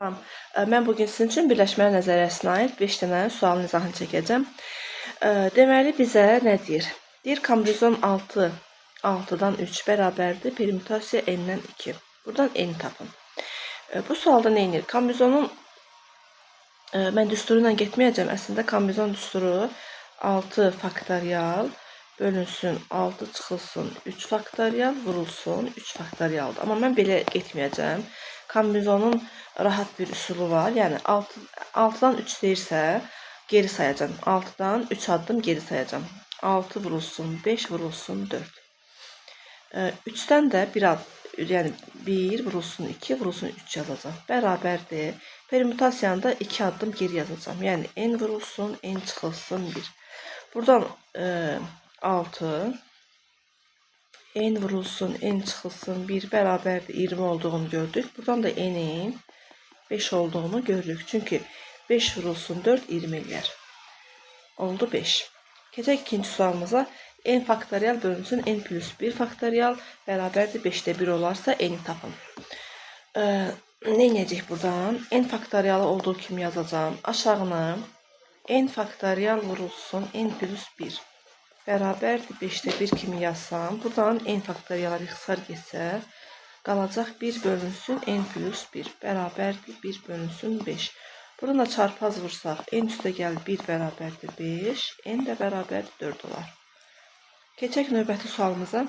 Tamam. Mən bugün sizin üçün birləşmə nəzəriyyəsinə aid 5 dənə sualın izahını çəkəcəm. Deməli bizə nə deyir? Deyir kombinezon 6-dan 3 bərabərdir permütasiya n-dən 2. Buradan n tapın. Bu sualda nə edir? Kombinezonun mən düsturu ilə getməyəcəm. Əslində kombinezon düsturu 6 faktorial bölünsün 6 çıxılsın 3 faktorial vurulsun 3 faktorialdır. Amma mən belə getməyəcəm. Kombinezonun rahat bir üsulu var. Yəni 6-dan 3 deyirsə geri sayacağım. 6-dan 3 addım geri sayacağım. 6 vurulsun 5 vurulsun 4. 3-dən də 1 yəni 1 vurulsun 2 vurulsun 3 yazacağım. Bərabərdir. Permütasiyanda 2 addım geri yazacağım. Yəni n vurulsun n çıxılsın 1. Buradan 6 n vurulsun n çıxılsın 1 bərabərdir 20 olduğunu gördük. Buradan da n'in 5 olduğunu görürük. Çünki 5 vurulsun 4 20 eləyər. Oldu 5. Keçək ikinci sualımıza. N faktorial bölünsün n plus 1 faktorial bərabərdir 5'də 1 olarsa n'i tapın. Ne edəcək buradan? N faktorialı olduğu kimi yazacağım. Aşağına n faktorial vurulsun n plus 1 bərabərdir 5'də 1 kimi yazsam. Buradan n faktorialar ixtisar getsə qalacaq 1 bölünsün n plus 1 bərabərdir 1 bölünsün 5. Buradan da çarpaz vursaq n üstə gəl 1 bərabərdir 5, n də bərabərdir 4 olar. Keçək növbəti sualımıza.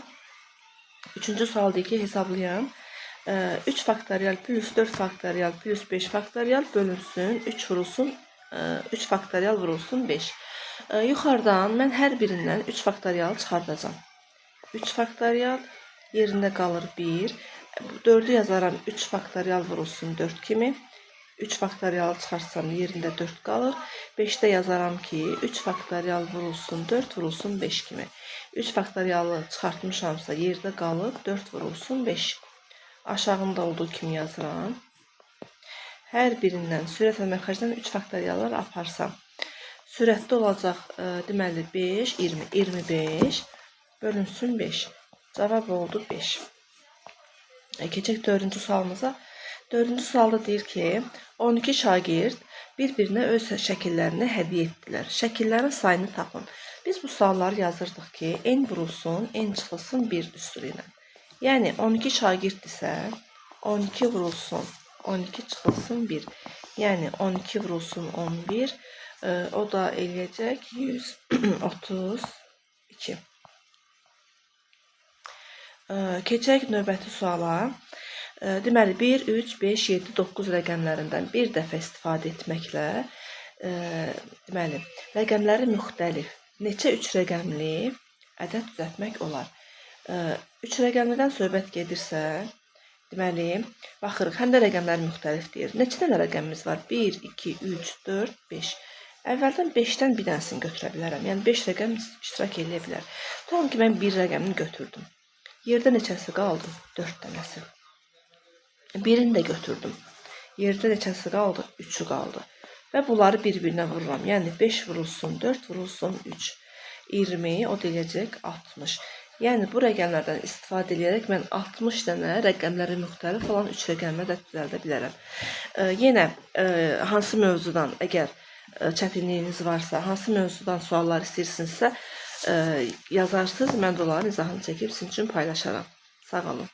Üçüncü sual deyir ki, hesablayın. 3 faktorial plus 4 faktorial plus 5 faktorial bölünsün 3 vurulsun 3 faktorial vurulsun 5. Yuxarıdan mən hər birindən 3 faktorial çıxardacağım. 3 faktorial yerində qalır 1. 4'ü yazaram 3 faktorial vurulsun 4 kimi. 3 faktorial çıxarsam yerində 4 qalır. 5'də yazaram ki 3 faktorial vurulsun 4 vurulsun 5 kimi. 3 faktorialı çıxartmışamsa yerdə qalıb 4 vurulsun 5. Aşağında olduğu kimi yazıram. Hər birindən sürət və məxrəcdən 3 faktoriallar aparsam. Sürətdə olacaq deməli 5, 20, 25 bölünsün 5. Cavab oldu 5. Keçək 4-cü sualımıza. 4-cü sualda deyir ki, 12 şagird bir-birinə öz şəkillərini hədiyyə etdilər. Şəkillərin sayını tapın. Biz bu sualları yazırdıq ki, n vurulsun, n çıxılsın 1 düsturu ilə. Yəni 12 şagirddirsə, 12 vurulsun, 12 çıxılsın 1. Yəni 12 vurulsun 11, o da eləyəcək 132. Keçək növbəti suala. Deməli 1, 3, 5, 7, 9 rəqəmlərindən bir dəfə istifadə etməklə deməli rəqəmləri müxtəlif neçə 3 rəqəmli ədəd düzəltmək olar. 3 rəqəmlidən söhbət gedirsə, deməli baxırıq, həm də rəqəmlər müxtəlif deyir. Neçə dənə rəqəmimiz var? 1, 2, 3, 4, 5. Əvvəldən 5-dən bir dənəsini götürə bilərəm. Yəni 5 rəqəm iştirak edə bilər. Tutalım ki, mən 1 rəqəmini götürdüm. Yerdə neçəsi qaldı? 4 dənəsi. 1'ini də götürdüm. Yerdə neçəsi qaldı? 3'ü qaldı. Və bunları bir-birinə vururam. Yəni 5 vurulsun 4 vurulsun 3. 20 o deyəcək 60. Yəni bu rəqəmlərdən istifadə edərək mən 60 dənə rəqəmləri müxtəlif olan 3 rəqəmə də düzəldə bilərəm. Yenə hansı mövzudan əgər çətinliyiniz varsa, hansı mövzudan suallar istəyirsinizsə yazarsınız. Mən də onların izahını çəkib sizin üçün paylaşaram. Sağ olun.